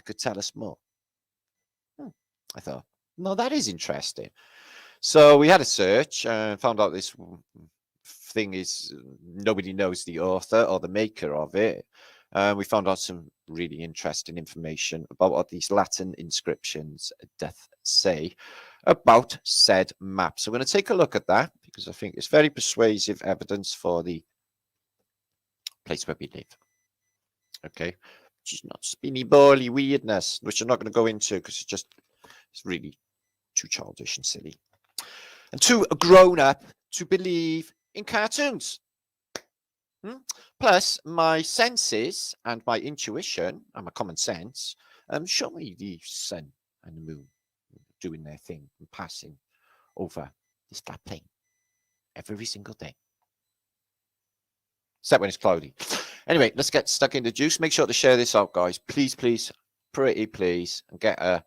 could tell us more. I thought, no, that is interesting. So we had a search and found out this thing is nobody knows the author or the maker of it. We found out some really interesting information about what these Latin inscriptions doth say about said map. So we're going to take a look at that because I think it's very persuasive evidence for the place where we live. Okay, which is not spinny bally weirdness, which I'm not going to go into because it's really too childish and silly and too grown up to believe in cartoons. Plus, my senses and my intuition and my common sense show me the sun and the moon doing their thing and passing over this flat plane every single day. Except when it's cloudy. Anyway, let's get stuck in the juice. Make sure to share this out, guys. Please, please, pretty please, and get a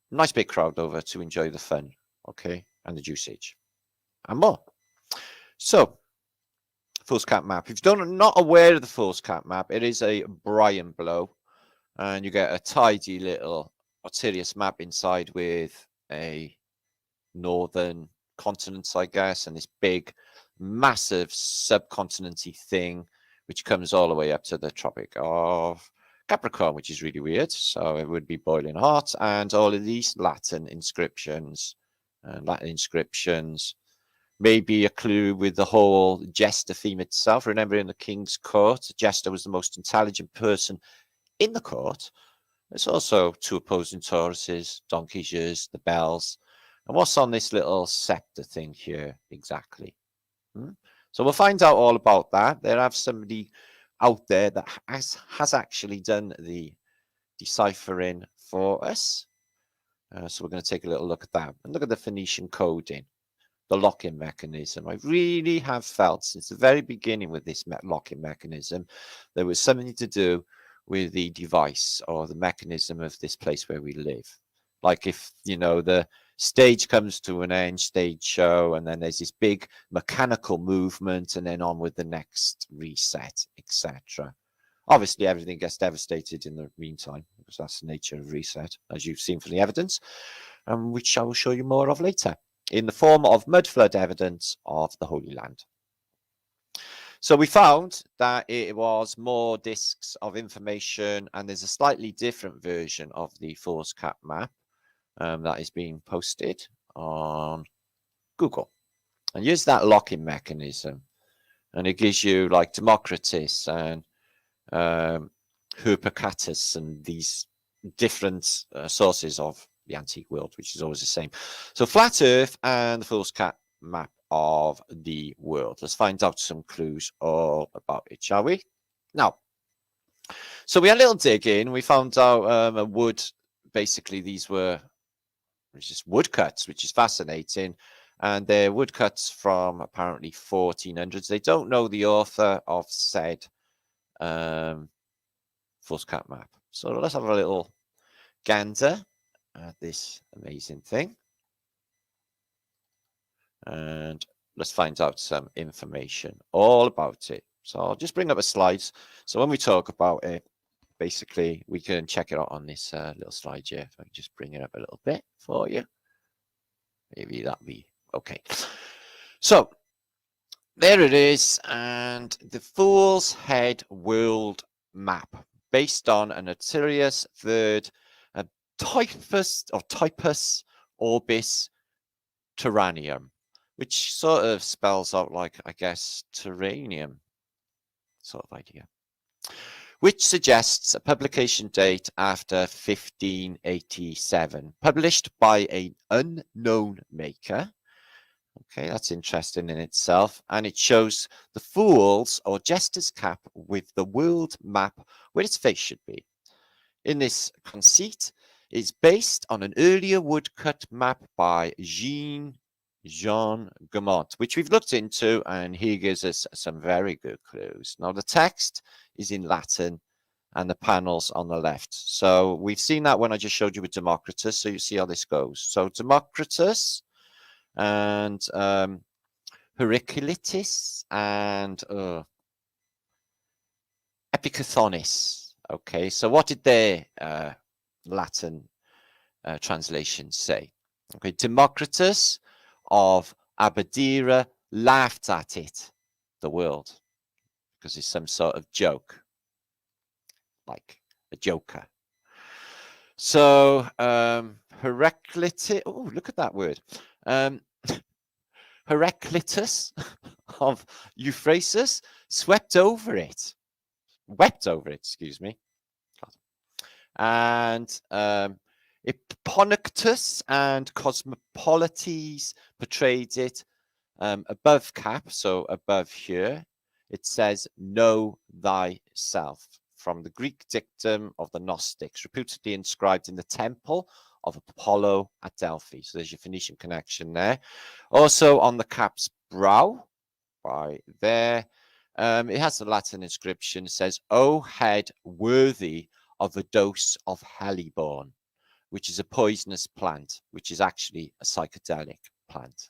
nice big crowd over to enjoy the fun, okay, and the juiceage and more. So, foolscap map. If you're not aware of the foolscap map, it is a Brian blow, and you get a tidy little Artirius map inside with a northern continent, I guess, and this big, massive subcontinenty thing, which comes all the way up to the Tropic of Capricorn, which is really weird. So it would be boiling hot, and all of these Latin inscriptions, maybe a clue with the whole jester theme itself. Remember, in the king's court, the jester was the most intelligent person in the court. There's also two opposing Tauruses, donkeys, the bells. And what's on this little scepter thing here exactly? So we'll find out all about that. There have somebody out there that has actually done the deciphering for us. So we're going to take a little look at that. And look at the Phoenician coding, the lock-in mechanism. I really have felt since the very beginning with this lock-in mechanism, there was something to do with the device or the mechanism of this place where we live. Like if, you know, the stage comes to an end, stage show, and then there's this big mechanical movement, and then on with the next reset, etc. Obviously, everything gets devastated in the meantime, because that's the nature of reset, as you've seen from the evidence, which I will show you more of later, in the form of mud flood evidence of the Holy Land. So we found that it was more discs of information, and there's a slightly different version of the foolscap map that is being posted on Google. And use that lock-in mechanism. And it gives you like Democritus and Hipparchus and these different sources of the antique world, which is always the same. So flat Earth and the foolscap map of the world. Let's find out some clues all about it, shall we? Now, so we had a little dig in. We found out a wood. Basically, these were just woodcuts, which is fascinating. And they're woodcuts from apparently 1400s. They don't know the author of said foolscap map. So let's have a little gander at this amazing thing. And let's find out some information all about it. So I'll just bring up a slide. So when we talk about it, basically, we can check it out on this little slide here. If I can just bring it up a little bit for you. Maybe that'll be okay. So there it is. And the Fool's Head World Map, based on an Artirius third typus orbis terranium, which sort of spells out like, I guess, terranium sort of idea, which suggests a publication date after 1587, published by an unknown maker. Okay, that's interesting in itself. And it shows the fool's or jester's cap with the world map where its face should be. In this conceit, it's based on an earlier woodcut map by Jean Gaumont, which we've looked into, and he gives us some very good clues. Now, the text is in Latin and the panels on the left. So we've seen that when I just showed you with Democritus, so you see how this goes. So Democritus and Heraclitus and Epicathonis. Okay, so what did they Latin translations say. Okay, Democritus of Aberdeen laughed at it, the world, because it's some sort of joke, like a joker. So Heraclitus, oh, look at that word. Heraclitus of Euphrasis wept over it, excuse me. And Epponectus and Cosmopolites portrayed it above cap, so above here. It says, know thyself, from the Greek dictum of the Gnostics, reputedly inscribed in the temple of Apollo at Delphi. So there's your Phoenician connection there. Also on the cap's brow, right there, it has the Latin inscription. It says, O head worthy of a dose of hellebore, which is a poisonous plant, which is actually a psychedelic plant.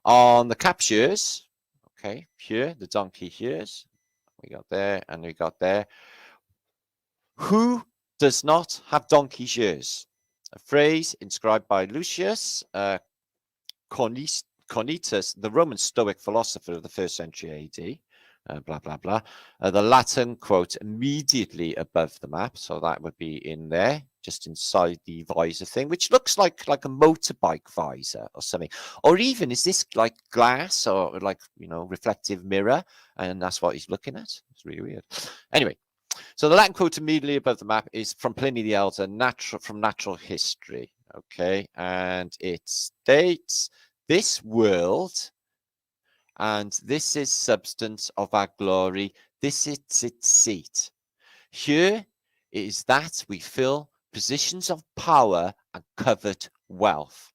On the captures, okay, here, the donkey here's, we got there and we got there. Who does not have donkey's ears? A phrase inscribed by Lucius Cornetus, the Roman Stoic philosopher of the 1st century AD. Blah, blah, blah. The Latin quote immediately above the map. So that would be in there, just inside the visor thing, which looks like a motorbike visor or something. Or even, is this like glass or like, you know, reflective mirror? And that's what he's looking at. It's really weird. Anyway, so the Latin quote immediately above the map is from Pliny the Elder, from natural history. Okay. And it states, this world and this is substance of our glory, this is its seat. Here is that we fill positions of power and covet wealth,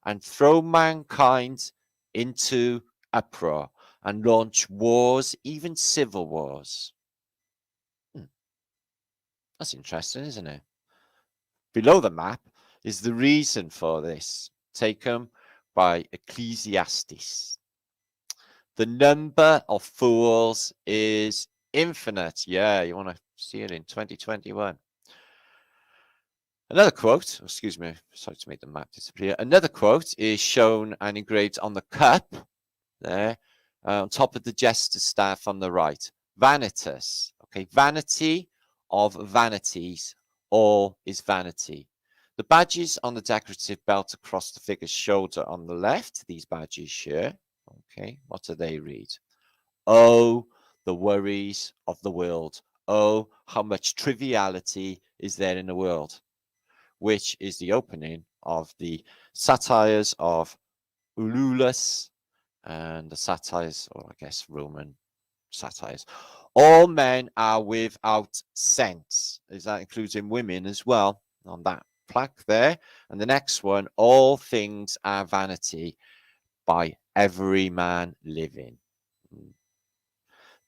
and throw mankind into uproar, and launch wars, even civil wars. That's interesting, isn't it? Below the map is the reason for this, taken by Ecclesiastes. The number of fools is infinite. Yeah, you want to see it in 2021. Another quote, excuse me, sorry to make the map disappear. Another quote is shown and engraved on the cup there, on top of the jester's staff on the right. Vanitas, okay, vanity of vanities, all is vanity. The badges on the decorative belt across the figure's shoulder on the left, these badges here, okay, what do they read? Oh, the worries of the world. Oh, how much triviality is there in the world? Which is the opening of the satires of Ululus and the satires, or I guess Roman satires. All men are without sense. That includes in women as well, on that plaque there. And the next one, all things are vanity, by every man living.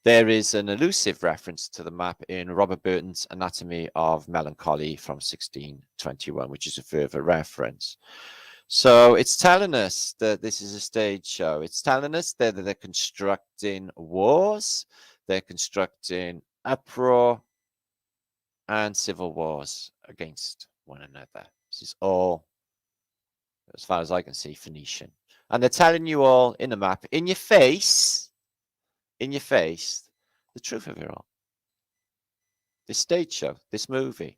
There is an elusive reference to the map in Robert Burton's Anatomy of Melancholy from 1621, which is a further reference. So it's telling us that this is a stage show. It's telling us that they're constructing wars, they're constructing uproar and civil wars against one another. This is all, as far as I can see, Phoenician. And they're telling you all in the map, in your face, the truth of it all. This stage show, this movie.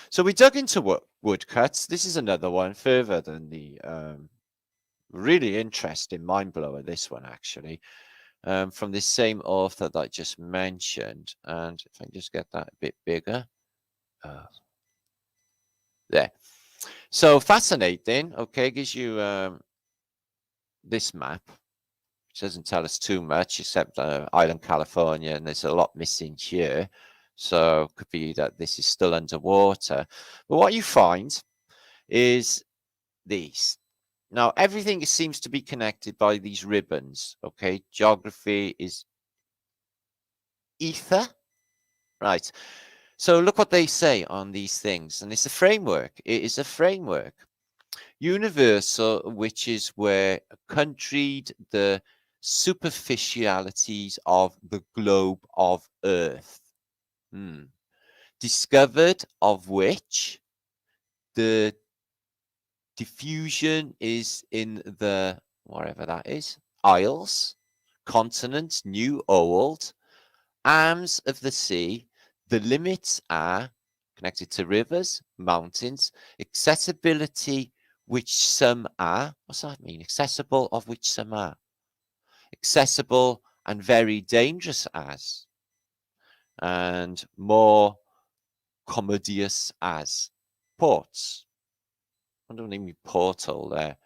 So we dug into woodcuts. This is another one further than the really interesting mind blower, this one actually, from this same author that I just mentioned. And if I can just get that a bit bigger. There. So fascinating. Okay, gives you this map, which doesn't tell us too much except Island California, and there's a lot missing here. So it could be that this is still underwater. But what you find is these. Now, everything seems to be connected by these ribbons, okay? Geography is ether, right? So look what they say on these things, and it's a framework. It is a framework. Universal, which is where countryed the superficialities of the globe of Earth. Discovered of which The diffusion is in the, whatever that is, isles, continents, new, old, arms of the sea. The limits are connected to rivers, mountains, accessibility, which some are. What's that mean? Accessible, of which some are. Accessible and very dangerous as. And more commodious as. Ports. I don't mean portal there.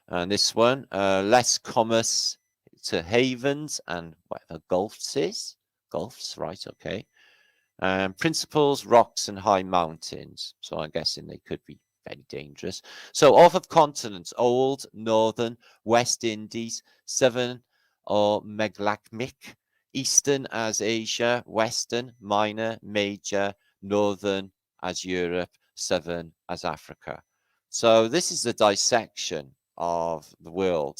And this one, less commerce to havens and whatever gulfs is. Gulfs, right, okay. Principles, rocks, and high mountains. So I'm guessing they could be very dangerous. So off of continents, old, northern, West Indies, southern or megalachmic, eastern as Asia, western, minor, major, northern as Europe, southern as Africa. So this is the dissection of the world,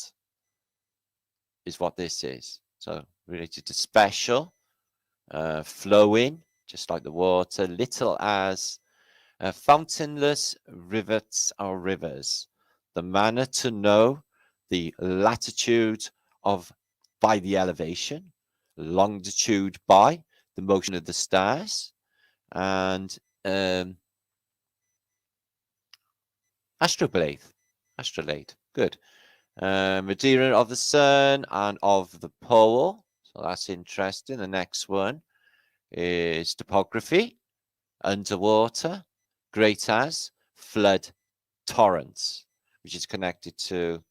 is what this is. So related to special, flowing, just like the water, little as, fountainless rivets or rivers, the manner to know the latitude of by the elevation, longitude by the motion of the stars, and astrolabe, good. Madeira of the sun and of the pole, so that's interesting. The next one is topography, underwater, great as, flood, torrents, which is connected to,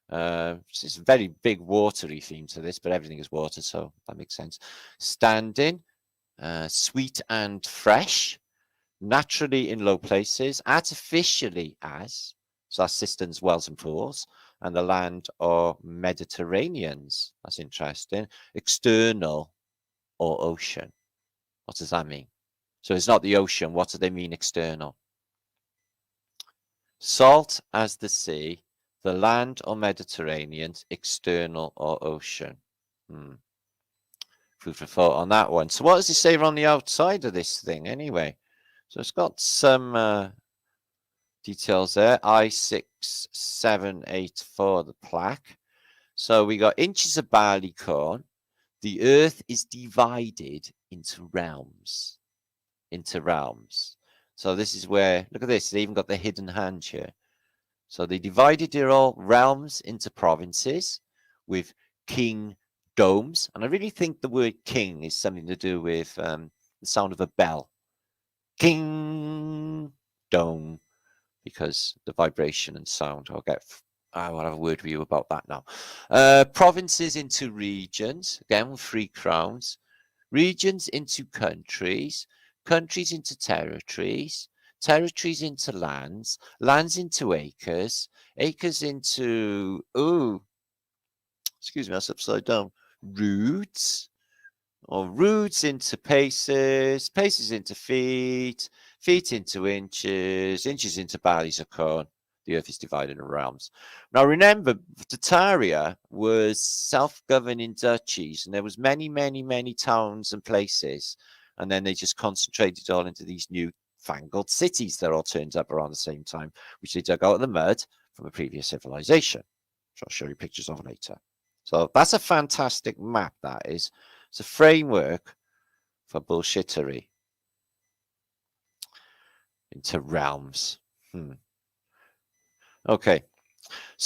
it's a very big watery theme to this, but everything is water, so that makes sense. Standing, sweet and fresh, naturally in low places, artificially as, so that's cisterns, wells and pools, and the land or Mediterraneans. That's interesting. External or ocean. What does that mean? So it's not the ocean. What do they mean external? Salt as the sea, the land or Mediterranean, external or ocean. Food for thought on that one. So what does it say on the outside of this thing anyway? So it's got some details there. I6784, the plaque. So we got inches of barley corn. The earth is divided into realms. So this is where, look at this, they even got the hidden hand here. So they divided their all realms into provinces with kingdoms. And I really think the word king is something to do with the sound of a bell. King dome, because the vibration and sound. I will have a word with you about that now. Provinces into regions, again, 3 crowns. Regions into countries, countries into territories, territories into lands, lands into acres, acres into, excuse me, that's upside down, roods, or roods into paces, paces into feet, feet into inches, inches into barleys of corn. The earth is divided in realms. Now remember, Tartaria was self-governing duchies, and there was many, many, many towns and places, and then they just concentrated all into these new fangled cities that all turned up around the same time, which they dug out of the mud from a previous civilization, which I'll show you pictures of later. So that's a fantastic map, that is. It's a framework for bullshittery into realms. Okay. So